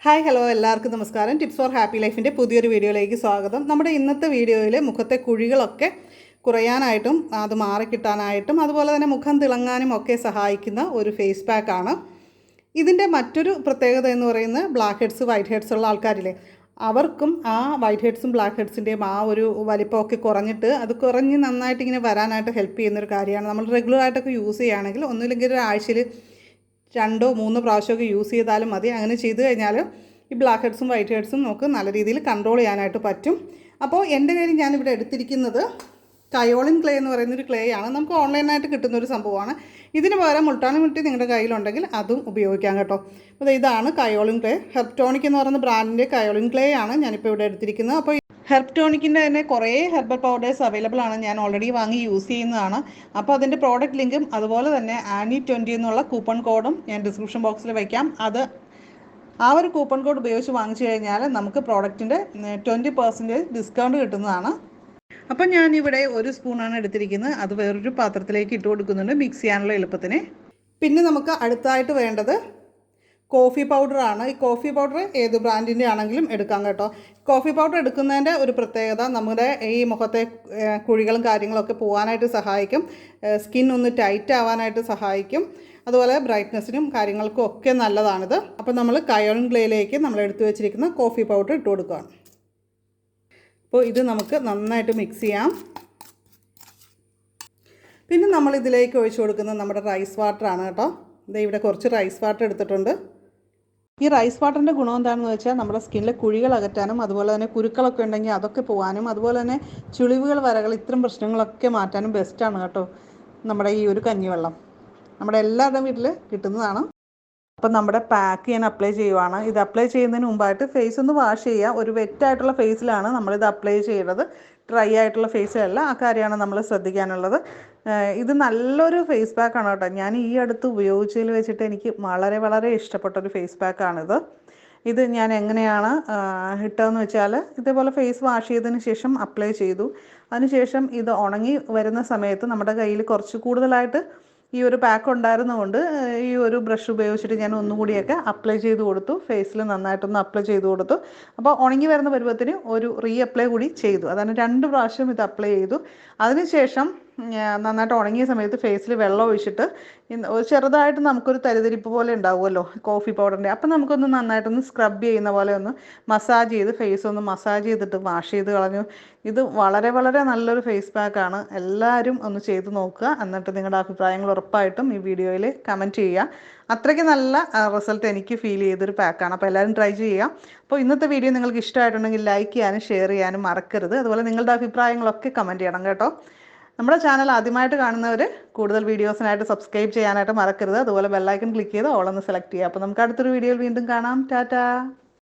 Hi hello എല്ലാവർക്കും നമസ്കാരം. Tips four happy ലൈഫിൻ്റെ പുതിയൊരു വീഡിയോയിലേക്ക് സ്വാഗതം. നമ്മുടെ ഇന്നത്തെ വീഡിയോയിൽ മുഖത്തെ കുഴികളൊക്കെ കുറയാനായിട്ടും അത് മാറിക്കിട്ടാനായിട്ടും അതുപോലെ തന്നെ മുഖം തിളങ്ങാനും ഒക്കെ സഹായിക്കുന്ന ഒരു ഫേസ് പാക്കാണ്. ഇതിൻ്റെ മറ്റൊരു പ്രത്യേകത എന്ന് പറയുന്നത് ബ്ലാക്ക് ഹെഡ്സ് വൈറ്റ് ഹെഡ്സ് ഉള്ള ആൾക്കാരില്ലേ, അവർക്കും ആ വൈറ്റ് ഹെഡ്സും ബ്ലാക്ക് ഹെഡ്സിൻ്റെയും ആ ഒരു വലിപ്പമൊക്കെ കുറഞ്ഞിട്ട് അത് കുറഞ്ഞ് നന്നായിട്ട് ഇങ്ങനെ വരാനായിട്ട് ഹെൽപ്പ് ചെയ്യുന്നൊരു കാര്യമാണ്. നമ്മൾ റെഗുലറായിട്ടൊക്കെ യൂസ് ചെയ്യുകയാണെങ്കിൽ ഒന്നുമില്ലെങ്കിൽ ഒരു ആഴ്ചയിൽ 2-3 പ്രാവശ്യമൊക്കെ യൂസ് ചെയ്താലും മതി. അങ്ങനെ ചെയ്ത് കഴിഞ്ഞാൽ ഈ ബ്ലാക്ക് ഹെഡ്സും വൈറ്റ് ഹെഡ്സും നമുക്ക് നല്ല രീതിയിൽ കൺട്രോൾ ചെയ്യാനായിട്ട് പറ്റും. അപ്പോൾ എൻ്റെ കയ്യിൽ ഞാനിവിടെ എടുത്തിരിക്കുന്നത് കയോളിൻ ക്ലേ എന്ന് പറയുന്നൊരു ക്ലേ ആണ്. നമുക്ക് ഓൺലൈനായിട്ട് കിട്ടുന്നൊരു സംഭവമാണ്. ഇതിന് പകരം മുൾട്ടാനിമിട്ടി നിങ്ങളുടെ കയ്യിലുണ്ടെങ്കിൽ അതും ഉപയോഗിക്കാം കേട്ടോ. അപ്പോൾ ഇതാണ് കയോളിൻ ക്ലേ. ഹെർബ്ടോണിക് എന്ന് പറയുന്ന ബ്രാൻഡിൻ്റെ കയോളിൻ ക്ലേ ആണ് ഞാനിപ്പോൾ ഇവിടെ എടുത്തിരിക്കുന്നത്. അപ്പോൾ ഹെർബ്ടോണിക്കിൻ്റെ തന്നെ കുറേ ഹെർബൽ പൗഡേഴ്സ് അവൈലബിൾ ആണ്. ഞാൻ ഓൾറെഡി വാങ്ങി യൂസ് ചെയ്യുന്നതാണ്. അപ്പോൾ അതിൻ്റെ പ്രോഡക്റ്റ് ലിങ്കും അതുപോലെ തന്നെ ANI20 എന്നുള്ള കൂപ്പൺ കോഡും ഞാൻ ഡിസ്ക്രിപ്ഷൻ ബോക്സിൽ വയ്ക്കാം. ആ ഒരു കൂപ്പൺ കോഡ് ഉപയോഗിച്ച് വാങ്ങിച്ചു കഴിഞ്ഞാൽ നമുക്ക് പ്രോഡക്റ്റിൻ്റെ 20% ഡിസ്കൗണ്ട് കിട്ടുന്നതാണ്. അപ്പം ഞാനിവിടെ 1 സ്പൂണാണ് എടുത്തിരിക്കുന്നത്. അത് വേറൊരു പാത്രത്തിലേക്ക് ഇട്ട് കൊടുക്കുന്നുണ്ട് മിക്സ് ചെയ്യാനുള്ള എളുപ്പത്തിന്. പിന്നെ നമുക്ക് അടുത്തായിട്ട് വേണ്ടത് കോഫി പൗഡറാണ്. ഈ കോഫി പൗഡർ ഏത് ബ്രാൻഡിൻ്റെ ആണെങ്കിലും എടുക്കാം കേട്ടോ. കോഫി പൗഡർ എടുക്കുന്നതിൻ്റെ ഒരു പ്രത്യേകത നമ്മുടെ ഈ മുഖത്തെ കുഴികളും കാര്യങ്ങളൊക്കെ പോകാനായിട്ട് സഹായിക്കും. സ്കിൻ ഒന്ന് ടൈറ്റ് ആവാനായിട്ട് സഹായിക്കും. അതുപോലെ ബ്രൈറ്റ്നസ്സിനും കാര്യങ്ങൾക്കും ഒക്കെ നല്ലതാണിത്. അപ്പോൾ നമ്മൾ കയോളിൻ ക്ലേയിലേക്ക് നമ്മൾ എടുത്തു വെച്ചിരിക്കുന്ന കോഫി പൗഡർ ഇട്ട് കൊടുക്കുകയാണ്. അപ്പോൾ ഇത് നമുക്ക് നന്നായിട്ട് മിക്സ് ചെയ്യാം. പിന്നെ നമ്മൾ ഇതിലേക്ക് ഒഴിച്ചു കൊടുക്കുന്നത് നമ്മുടെ റൈസ് വാട്ടറാണ് കേട്ടോ. ഇവിടെ കുറച്ച് റൈസ് വാട്ടർ എടുത്തിട്ടുണ്ട്. ഈ റൈസ് വാട്ടറിൻ്റെ ഗുണം എന്താണെന്ന് വെച്ചാൽ നമ്മുടെ സ്കിന്നിലെ കുഴികൾ അകറ്റാനും അതുപോലെ തന്നെ കുരുക്കളൊക്കെ ഉണ്ടെങ്കിൽ അതൊക്കെ പോകാനും അതുപോലെ തന്നെ ചുളിവുകൾ വരകൾ ഇത്തരം പ്രശ്നങ്ങളൊക്കെ മാറ്റാനും ബെസ്റ്റാണ് കേട്ടോ നമ്മുടെ ഈ ഒരു കഞ്ഞിവെള്ളം. നമ്മുടെ എല്ലാവരുടെയും വീട്ടിൽ കിട്ടുന്നതാണ്. അപ്പം നമ്മുടെ പാക്ക് ഞാൻ അപ്ലൈ ചെയ്യുവാണ്. ഇത് അപ്ലൈ ചെയ്യുന്നതിന് മുമ്പായിട്ട് ഫേസ് ഒന്ന് വാഷ് ചെയ്യുക. ഒരു വെറ്റായിട്ടുള്ള ഫേസിലാണ് നമ്മളിത് അപ്ലൈ ചെയ്യുന്നത്, ഡ്രൈ ആയിട്ടുള്ള ഫേസിലല്ല. ആ കാര്യമാണ് നമ്മൾ ശ്രദ്ധിക്കാനുള്ളത്. ഇത് നല്ലൊരു ഫേസ് പാക്കാണ് കേട്ടോ. ഞാൻ ഈ അടുത്ത് ഉപയോഗിച്ചതിൽ വെച്ചിട്ട് എനിക്ക് വളരെ വളരെ ഇഷ്ടപ്പെട്ടൊരു ഫേസ് പാക്കാണിത്. ഇത് ഞാൻ എങ്ങനെയാണ് ഇട്ടതെന്ന് വെച്ചാൽ ഇതേപോലെ ഫേസ് വാഷ് ചെയ്തതിന് ശേഷം അപ്ലൈ ചെയ്തു. അതിനുശേഷം ഇത് ഉണങ്ങി വരുന്ന സമയത്ത് നമ്മുടെ കയ്യിൽ കുറച്ച് കൂടുതലായിട്ട് ഈ ഒരു പാക്ക് ഉണ്ടായിരുന്നതുകൊണ്ട് ഈ ഒരു ബ്രഷ് ഉപയോഗിച്ചിട്ട് ഞാൻ ഒന്നുകൂടിയൊക്കെ അപ്ലൈ ചെയ്ത് കൊടുത്തു. ഫേസിൽ നന്നായിട്ടൊന്ന് അപ്ലൈ ചെയ്ത് കൊടുത്തു. അപ്പോൾ ഉണങ്ങി വരുന്ന പരുവത്തിന് ഒരു അപ്ലൈ കൂടി ചെയ്തു. അതാണ് 2 പ്രാവശ്യം ഇത് അപ്ലൈ ചെയ്തു. അതിനുശേഷം നന്നായിട്ട് ഉണങ്ങിയ സമയത്ത് ഫേസിൽ വെള്ളം ഒഴിച്ചിട്ട് ചെറുതായിട്ട് നമുക്കൊരു തരിതരിപ്പ് പോലെ ഉണ്ടാവുമല്ലോ കോഫി പൗഡറിൻ്റെ. അപ്പം നമുക്കൊന്ന് നന്നായിട്ടൊന്ന് സ്ക്രബ് ചെയ്യുന്ന പോലെ ഒന്ന് മസാജ് ചെയ്ത് ഫേസ് ഒന്ന് മസാജ് ചെയ്തിട്ട് വാഷ് ചെയ്ത് കളഞ്ഞു. ഇത് വളരെ വളരെ നല്ലൊരു ഫേസ് പാക്കാണ്. എല്ലാവരും ഒന്ന് ചെയ്ത് നോക്കുക. എന്നിട്ട് നിങ്ങളുടെ അഭിപ്രായങ്ങൾ ഉറപ്പായിട്ടും ഈ വീഡിയോയിൽ കമൻറ്റ് ചെയ്യുക. അത്രയ്ക്ക് നല്ല റിസൾട്ട് എനിക്ക് ഫീൽ ചെയ്തൊരു പാക്കാണ്. അപ്പോൾ എല്ലാവരും ട്രൈ ചെയ്യുക. അപ്പോൾ ഇന്നത്തെ വീഡിയോ നിങ്ങൾക്ക് ഇഷ്ടമായിട്ടുണ്ടെങ്കിൽ ലൈക്ക് ചെയ്യാനും ഷെയർ ചെയ്യാനും മറക്കരുത്. അതുപോലെ നിങ്ങളുടെ അഭിപ്രായങ്ങളൊക്കെ കമൻറ്റ് ചെയ്യണം കേട്ടോ. നമ്മുടെ ചാനൽ ആദ്യമായിട്ട് കാണുന്നവർ കൂടുതൽ വീഡിയോസിനായിട്ട് സബ്സ്ക്രൈബ് ചെയ്യാനായിട്ട് മറക്കരുത്. അതുപോലെ ബെല്ലൈക്കൺ ക്ലിക്ക് ചെയ്ത് ഓൾ ഒന്ന് സെലക്ട് ചെയ്യുക. അപ്പോൾ നമുക്ക് അടുത്തൊരു വീഡിയോയിൽ വീണ്ടും കാണാം. ടാറ്റാ.